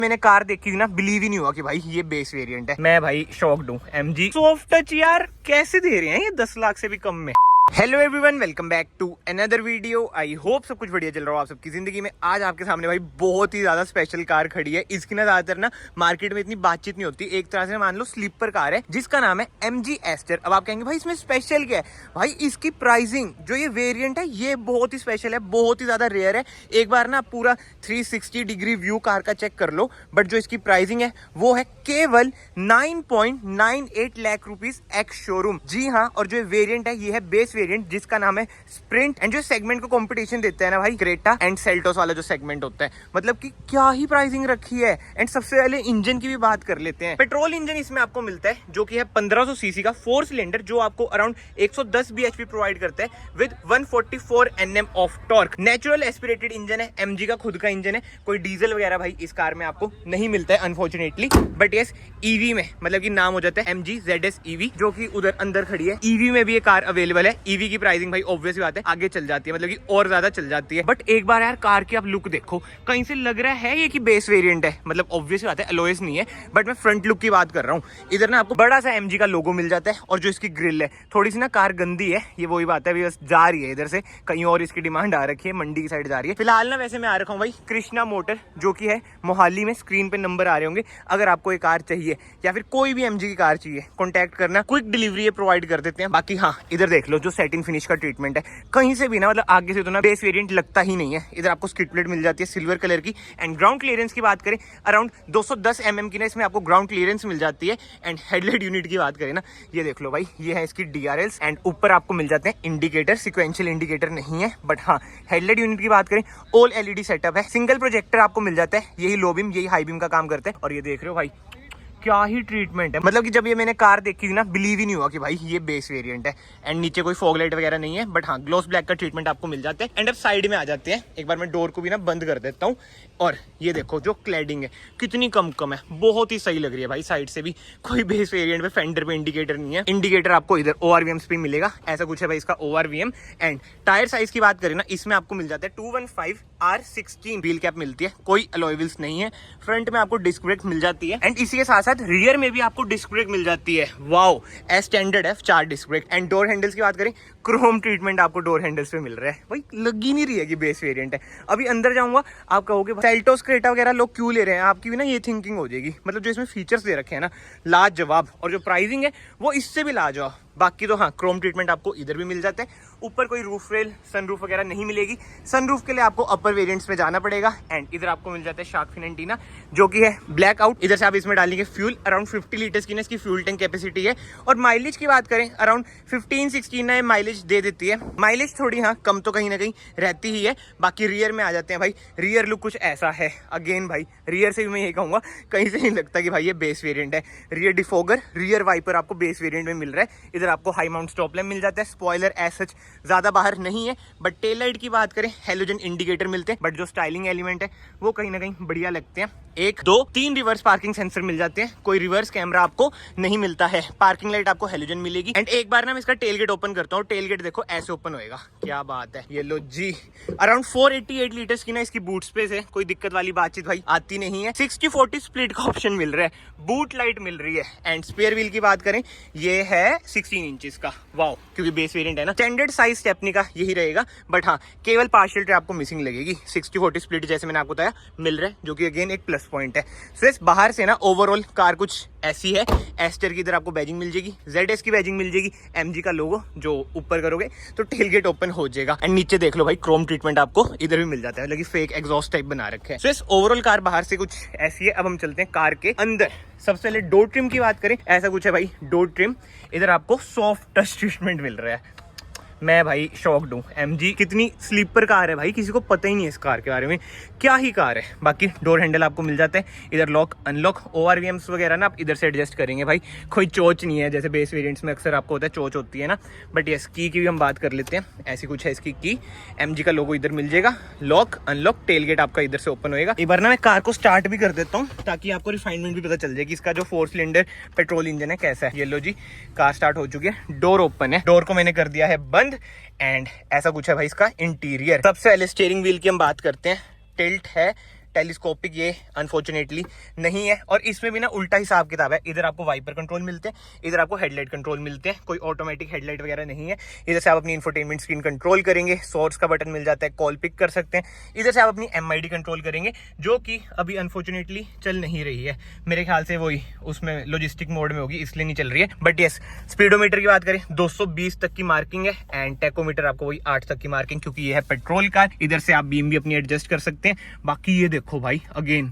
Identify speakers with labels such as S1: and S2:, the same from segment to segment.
S1: मैंने कार देखी थी ना, बिलीव ही नहीं हुआ कि भाई ये बेस वेरिएंट है। मैं भाई शॉक्ड हूँ। MG सॉफ्ट टच यार कैसे दे रहे हैं ये 10 लाख से भी कम में। Hello everyone, welcome back to another video. I hope सब कुछ बढ़िया चल रहा हो आप सबकी जिंदगी में। आज आपके सामने भाई बहुत ही ज्यादा स्पेशल कार खड़ी है। इसकी ना ज्यादातर ना मार्केट में इतनी बातचीत नहीं होती। एक तरह से मान लो स्लीपर कार है जिसका नाम है MG एस्टर। अब आप कहेंगे भाई इसमें स्पेशल क्या है? भाई इसकी प्राइसिंग जो ये वेरिएंट है ये बहुत ही स्पेशल है, बहुत ही ज्यादा रेयर है। एक बार ना पूरा 360 डिग्री व्यू कार का चेक कर लो। बट जो इसकी प्राइसिंग है वो है केवल 9.98 लाख रुपीज एक्स शोरूम। जी हाँ, और जो वेरिएंट है ये है बेस वेरिएंट जिसका नाम है स्प्रिंट। एंड जो सेगमेंट को कंपटीशन देता है ना भाई, क्रेटा एंड सेल्टोस वाला जो सेगमेंट होता है, मतलब कि क्या ही प्राइसिंग रखी है। एंड सबसे पहले इंजन की भी बात कर लेते हैं। पेट्रोल इंजन इसमें आपको मिलता है जो कि है 1500 सीसी का 4 सिलेंडर, जो आपको अराउंड 110 bhp प्रोवाइड करता है with 144 Nm of torque. Natural aspirated engine है, MG का खुद का इंजन है। कोई डीजल वगैरह भाई इस कार में आपको नहीं मिलता है अनफॉर्चुनेटली। बट यस, ईवी में मतलब कि नाम हो जाता है MG ZS EV, जो कि उधर अंदर खड़ी है। ईवी में भी ये कार अवेलेबल है। ईवी की प्राइसिंग भाई ऑब्वियस बात है आगे चल जाती है, मतलब कि और ज्यादा चल जाती है। बट एक बार यार कार की आप लुक देखो, कहीं से लग रहा है ये कि बेस वेरिएंट है, मतलब ऑब्वियस बात है एलॉयस नहीं है। बट मैं फ्रंट लुक की बात कर रहा हूँ। इधर ना आपको बड़ा सा MG का लोगो मिल जाता है। और जो इसकी ग्रिल है थोड़ी सी ना कार गंदी है, ये वही बात है, अभी बस जा रही है इधर से, कहीं और इसकी डिमांड आ रखी है, मंडी की साइड जा रही है। फिलहाल ना वैसे मैं आ रखा हूँ भाई कृष्णा मोटर, जो कि है मोहाली में। स्क्रीन पे नंबर आ रहे होंगे। अगर आपको ये कार चाहिए या फिर कोई भी MG की कार चाहिए, कॉन्टैक्ट करना। क्विक डिलीवरी प्रोवाइड कर देते हैं। बाकी हाँ, इधर देख लो जो सेटिंग फिनिश का ट्रीटमेंट है, कहीं से भी ना मतलब आगे से तो ना बेस वेरिएंट लगता ही नहीं है। इधर आपको स्किड प्लेट मिल जाती है सिल्वर कलर की। एंड ग्राउंड क्लियरेंस की बात करें, अराउंड 210 mm की ना इसमें आपको ग्राउंड क्लियरेंस मिल जाती है। एंड हेडलाइट यूनिट की बात करें ना, ये देख लो भाई, ये है इसकी DRLs। एंड ऊपर आपको मिल जाते हैं इंडिकेटर। सिक्वेंशियल इंडिकेटर नहीं है, बट हाँ हेडलाइट यूनिट की बात करें ऑल LED सेटअप है। सिंगल प्रोजेक्टर आपको मिल जाता है, यही लो बीम यही हाई बीम का काम करता है। और ये देख रहे हो भाई क्या ही ट्रीटमेंट है, मतलब कि जब ये मैंने कार देखी थी ना, बिलीव ही नहीं हुआ कि भाई ये बेस वेरिएंट है। एंड नीचे कोई फॉग लाइट वगैरह नहीं है, बट हाँ ग्लॉस ब्लैक का ट्रीटमेंट आपको मिल जाता है। एंड अब साइड में आ जाते हैं, एक बार मैं डोर को भी ना बंद कर देता हूँ। और ये देखो जो क्लैडिंग है कितनी कम है, बहुत ही सही लग रही है भाई। साइड से भी कोई बेस वेरिएंट पे फेंडर पे इंडिकेटर नहीं है। इंडिकेटर आपको इधर ORVMs पे मिलेगा, ऐसा कुछ है भाई इसका ORVM। एंड टायर साइज की बात करें ना, इसमें आपको मिल जाता है 215R16 व्हील कैप मिलती है, कोई अलॉय व्हील्स नहीं है। फ्रंट में आपको डिस्क ब्रेक मिल जाती है। एंड इसी के साथ साथ रियर में भी आपको डिस्क ब्रेक मिल जाती है। वाओ, स्टैंडर्ड है 4 disc brake. And door handles की बात करें, क्रोम ट्रीटमेंट आपको डोर हैंडल्स पे मिल रहा है। भाई लग ही नहीं रही है कि बेस वेरिएंट है। अभी अंदर जाऊंगा, आप कहोगे सेल्टोस क्रेटा वगैरह लोग क्यों ले रहे हैं, आपकी भी ना ये थिंकिंग हो जाएगी। मतलब जो इसमें फीचर्स दे रखे हैं ना, लाजवाब। और जो प्राइसिंग है वो इससे भी लाजवाब। बाकी तो हाँ, क्रोम ट्रीटमेंट आपको इधर भी मिल जाता है। ऊपर कोई रूफ रेल सनरूफ वगैरह नहीं मिलेगी। सनरूफ के लिए आपको अपर वेरिएंट्स में जाना पड़ेगा। एंड इधर आपको मिल जाता है शार्क फिन एंटीना, जो कि है ब्लैक आउट। इधर से आप इसमें डालेंगे फ्यूल, अराउंड 50 लीटर्स की ना इसकी फ्यूल टैंक कैपेसिटी है। और माइलेज की बात करें, अराउंड 15-16 ना माइलेज दे देती है। माइलेज थोड़ी हाँ कम तो कहीं ना कहीं रहती ही है। बाकी रियर में आ जाते हैं भाई, रियर लुक कुछ ऐसा है। अगेन भाई रियर से भी मैं यही कहूंगा, कहीं से नहीं लगता कि भाई ये बेस वेरिएंट है। रियर डिफोगर, रियर वाइपर आपको बेस वेरिएंट में मिल रहा है। इधर आपको हाई माउंट स्टॉप लैम्प मिल जाता है। स्पॉइलर एज सच ज्यादा बाहर नहीं है, बट टेल लाइट की बात करें हेलोजन इंडिकेटर मिलते हैं। बट जो स्टाइलिंग एलिमेंट है वो कहीं ना कहीं बढ़िया लगते हैं। 1, 2, 3 रिवर्स पार्किंग सेंसर मिल जाते हैं। कोई रिवर्स कैमरा आपको नहीं मिलता है। पार्किंग लाइट आपको हेलोजन मिलेगी। एंड एक बार ना मैं इसका टेल गेट ओपन करता हूँ। टेल गेट देखो ऐसे ओपन होएगा, क्या बात है। ये लो जी, अराउंड 488 लीटर्स की ना इसकी बूट स्पेस है। कोई दिक्कत वाली बातचीत भाई आती नहीं है। 60-40 स्प्लिट का ऑप्शन मिल रहा है, बूट लाइट मिल रही है। एंड स्पेयर व्हील की बात करें, ये है 16 इंचेस का। वाओ, क्योंकि बेस वेरिएंट है ना। स्टैंडर्ड साइज स्टेपनी का यही रहेगा। बट हाँ, केवल पार्शियल ट्रे आपको मिसिंग लगेगी। 60-40 स्प्लिट जैसे मैंने आपको बताया मिल रहा है, जो कि अगेन एक प्लस पॉइंट है। सिर्फ बाहर से ना ओवरऑल कार कुछ ऐसी है। एस्टर की इधर आपको बैजिंग मिल जाएगी, ZS की बैजिंग मिल जाएगी, MG का लोगो जो ऊपर करोगे तो टेल गेट ओपन हो जाएगा। एंड नीचे देख लो भाई, क्रोम ट्रीटमेंट आपको इधर भी मिल जाता है, मतलब फेक एग्जॉस्ट टाइप बना रखे हैं। सिर्फ ओवरऑल कार बाहर से कुछ ऐसी है। अब हम चलते हैं कार के अंदर। सबसे पहले डोर ट्रिम की बात करें, ऐसा कुछ है भाई डोर ट्रिम। इधर आपको सॉफ्ट टच ट्रीटमेंट मिल रहा है। मैं भाई शॉक्ड हूँ। MG कितनी स्लीपर कार है भाई, किसी को पता ही नहीं है इस कार के बारे में, क्या ही कार है। बाकी डोर हैंडल आपको मिल जाता है। इधर लॉक अनलॉक, ORVMs वगैरह ना आप इधर से एडजस्ट करेंगे भाई। कोई चोच नहीं है, जैसे बेस वेरिएंट्स में अक्सर आपको होता है चोच होती है ना। बट यस, की भी हम बात कर लेते हैं। ऐसी कुछ है इसकी की। MG का लोगो इधर मिल जाएगा। लॉक अनलॉक, टेल गेट आपका इधर से ओपन होएगा। एक बार ना मैं कार को स्टार्ट भी कर देता हूँ, ताकि आपको रिफाइनमेंट भी पता चल जाए कि इसका जो 4 सिलेंडर पेट्रोल इंजन है कैसा है। ये लो जी, कार स्टार्ट हो चुकी है। डोर ओपन है, डोर को मैंने कर दिया है बंद। एंड ऐसा कुछ है भाई इसका इंटीरियर। सबसे पहले स्टीयरिंग व्हील की हम बात करते हैं। टिल्ट है, टेलीस्कोपिक ये अनफॉर्चुनेटली नहीं है, और इसमें भी ना उल्टा हिसाब किताब है। इधर आपको वाइपर कंट्रोल मिलते हैं, इधर आपको हेडलाइट कंट्रोल मिलते हैं, कोई ऑटोमेटिक हेडलाइट वगैरह नहीं है। इधर से आप अपनी इंफोटेनमेंट स्क्रीन कंट्रोल करेंगे, सोर्स का बटन मिल जाता है, कॉल पिक कर सकते हैं। इधर से आप अपनी MID कंट्रोल करेंगे, जो कि अभी अनफॉर्चुनेटली चल नहीं रही है। मेरे ख्याल से वही उसमें लॉजिस्टिक मोड में होगी, इसलिए नहीं चल रही है। बट यस, स्पीडोमीटर की बात करें 220 तक की मार्किंग है, एंड टेकोमीटर आपको वही 8 तक की मार्किंग, क्योंकि ये है पेट्रोल कार। इधर से आप बीम भी अपनी एडजस्ट कर सकते हैं। बाकी ये देखो भाई, अगेन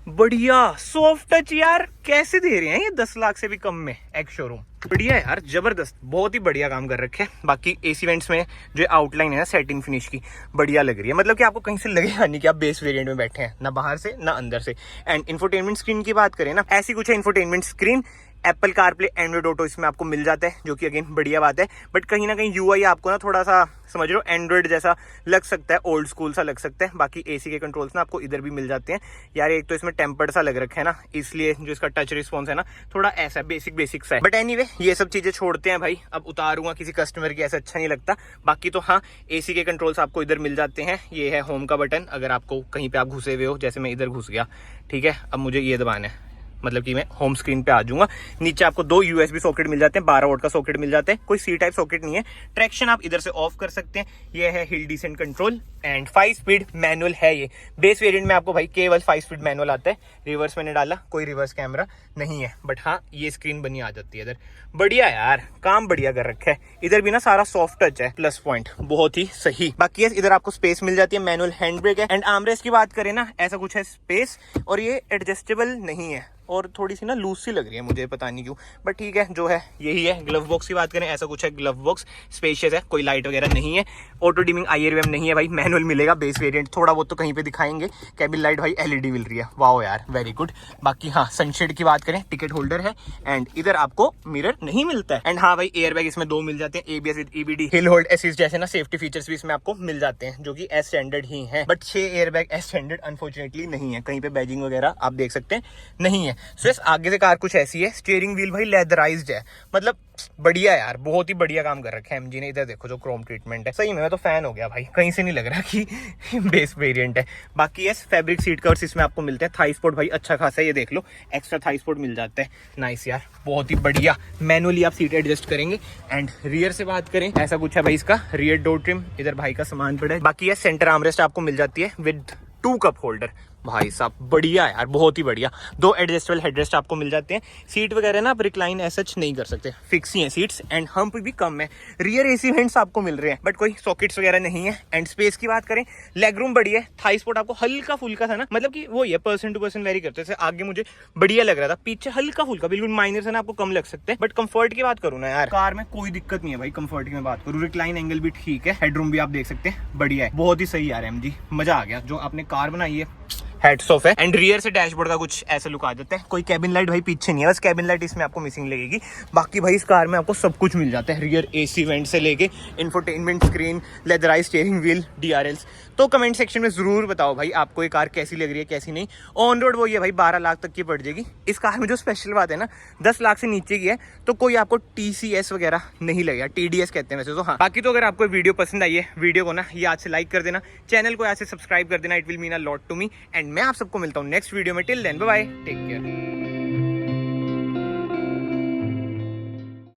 S1: बढ़िया सॉफ्ट टच यार, कैसे दे रहे हैं ये 10 लाख से भी कम में एक्स शोरूम। बढ़िया यार, जबरदस्त, बहुत ही बढ़िया काम कर रखे हैं। बाकी एसी वेंट्स में जो आउटलाइन है ना सैटिन फिनिश की, बढ़िया लग रही है। मतलब कि आपको कहीं से लगेगा नहीं कि आप बेस वेरिएंट में बैठे हैं, ना बाहर से ना अंदर से। एंड इंफोटेनमेंट स्क्रीन की बात करें ना, ऐसी कुछ है infotainment screen. Apple CarPlay, Android auto इसमें आपको मिल जाता है, जो कि अगेन बढ़िया बात है। बट कहीं ना कहीं UI आपको ना थोड़ा सा समझ लो एंड्रॉइड जैसा लग सकता है, ओल्ड स्कूल सा लग सकता है। बाकी AC के कंट्रोल्स ना आपको इधर भी मिल जाते हैं यार। एक तो इसमें टेम्पर्ड सा लग रखा है ना, इसलिए जो इसका टच रिस्पॉन्स है ना थोड़ा ऐसा बेसिक सा है। बट एनीवे, ये सब चीजें छोड़ते हैं भाई, अब उतारूंगा किसी कस्टमर की, ऐसा अच्छा नहीं लगता। बाकी तो हाँ, AC के कंट्रोल्स आपको इधर मिल जाते हैं। ये है होम का बटन, अगर आपको कहीं पे आप घुसे हुए हो, जैसे मैं इधर घुस गया, ठीक है, अब मुझे ये दबाना है, मतलब कि मैं होम स्क्रीन पे आ जाऊंगा। नीचे आपको 2 USB सॉकेट मिल जाते हैं, 12 वोल्ट का सॉकेट मिल जाता है, कोई C टाइप सॉकेट नहीं है। ट्रैक्शन आप इधर से ऑफ कर सकते हैं। ये है hill descent control, and 5 speed manual है। ये बेस वेरिएंट में आपको भाई केवल 5 स्पीड मैनुअल आता है। रिवर्स मैंने डाला, कोई रिवर्स कैमरा नहीं है, बट हाँ ये स्क्रीन बनी आ जाती है इधर। बढ़िया यार, काम बढ़िया कर रखा है। इधर भी ना सारा सॉफ्ट टच है, प्लस पॉइंट बहुत ही सही। बाकी इधर आपको स्पेस मिल जाती है, मैनुअल हैंड ब्रेक है। एंड आर्मरेस्ट की बात करें ना, ऐसा कुछ है स्पेस, और ये एडजस्टेबल नहीं है, और थोड़ी सी ना लूज सी लग रही है मुझे, पता नहीं क्यों, बट ठीक है, जो है यही है। ग्लव बॉक्स की बात करें, ऐसा कुछ है, ग्लव बॉक्स स्पेशियस है, कोई लाइट वगैरह नहीं है। ऑटो डिमिंग IRVM नहीं है भाई, मैनुअल मिलेगा बेस वेरिएंट। थोड़ा बहुत तो कहीं पे दिखाएंगे। कैबिन लाइट भाई LED मिल रही है, वाओ यार, वेरी गुड। बाकी हाँ, सनशेड की बात करें, टिकट होल्डर है, एंड इधर आपको मिरर नहीं मिलता है। एंड हाँ भाई, एयरबैग इसमें 2 मिल जाते हैं, ABS with EBD, hill hold assist जैसे ना सेफ्टी फीचर्स भी इसमें आपको मिल जाते हैं, जो कि एस स्टैंडर्ड ही है। But 6 airbag S standard unfortunately नहीं है, कहीं पे बैजिंग वगैरह आप देख सकते हैं नहीं है। सो आगे से कार कुछ ऐसी है। स्टीयरिंग व्हील भाई लेदराइज्ड है, मतलब बढ़िया यार, बहुत ही बढ़िया काम कर रखा है MG ने। इधर देखो जो क्रोम ट्रीटमेंट है, सही में मैं तो फैन हो गया भाई, कहीं से नहीं लग रहा कि बेस वेरिएंट है। बाकी यस, फैब्रिक सीट कवर्स इसमें आपको मिलते हैं। थाई सपोर्ट भाई अच्छा खासा है, ये देख लो, एक्स्ट्रा थाई सपोर्ट मिल जाता है। नाइस यार, बहुत ही बढ़िया। मैनुअली आप सीट एडजस्ट करेंगे। एंड रियर से बात करें, ऐसा कुछ है भाई, इसका रियर डोर ट्रिम, इधर भाई का सामान पड़ा है। बाकी ये सेंटर आर्मरेस्ट आपको मिल जाती है विद 2 कप होल्डर। भाई साहब बढ़िया यार, बहुत ही बढ़िया। 2 एडजस्टेबल हेडरेस्ट आपको मिल जाते हैं। सीट वगैरह ना आप रिक्लाइन ऐसा नहीं कर सकते, फिक्स ही है सीट्स, एंड हम्प भी कम है। रियर AC वेंट्स आपको मिल रहे हैं, बट कोई सॉकेट्स वगैरह नहीं है। एंड स्पेस की बात करें, लेग रूम बढ़िया है। थाई स्पॉट आपको हल्का फुल्का था ना, मतलब कि वो ये पर्सन टू पर्सन वेरी करते हैं। आगे मुझे बढ़िया लग रहा था, पीछे हल्का फुल्का बिल्कुल माइनर से ना आपको कम लग सकते हैं। बट कंफर्ट की बात करूँ ना यार, कार में कोई दिक्कत नहीं है भाई। कंफर्ट की मैं बात करूँ, रिक्लाइन एंगल भी ठीक है, हेडरूम भी आप देख सकते हैं, बढ़िया है, बहुत ही सही यार। MG मजा आ गया, जो आपने कार बनाई है, हेड्स ऑफ है। एंड रियर से डैशबोर्ड का कुछ ऐसा लुक आ जाता है। कोई कैबिन लाइट भाई पीछे नहीं है, बस कैबिन लाइट इसमें आपको मिसिंग लगेगी। बाकी भाई इस कार में आपको सब कुछ मिल जाता है, रियर AC वेंट से लेके infotainment screen, leatherised steering wheel, DRLs। तो कमेंट सेक्शन में जरूर बताओ भाई आपको ये कार कैसी लग रही है, कैसी नहीं। ऑन रोड वो ये भाई 12 लाख तक की पड़ जाएगी। इस कार में जो स्पेशल बात है ना, 10 लाख से नीचे की है, तो कोई आपको TCS वगैरह नहीं लगेगा, TDS कहते हैं वैसे तो। हाँ, बाकी तो अगर आपको वीडियो पसंद आई है, वीडियो को ना याद से लाइक कर देना, चैनल को याद से सब्सक्राइब कर देना, it will mean a lot to me. And मैं आप सबको मिलता हूँ नेक्स्ट वीडियो में। Till then bye bye, take care.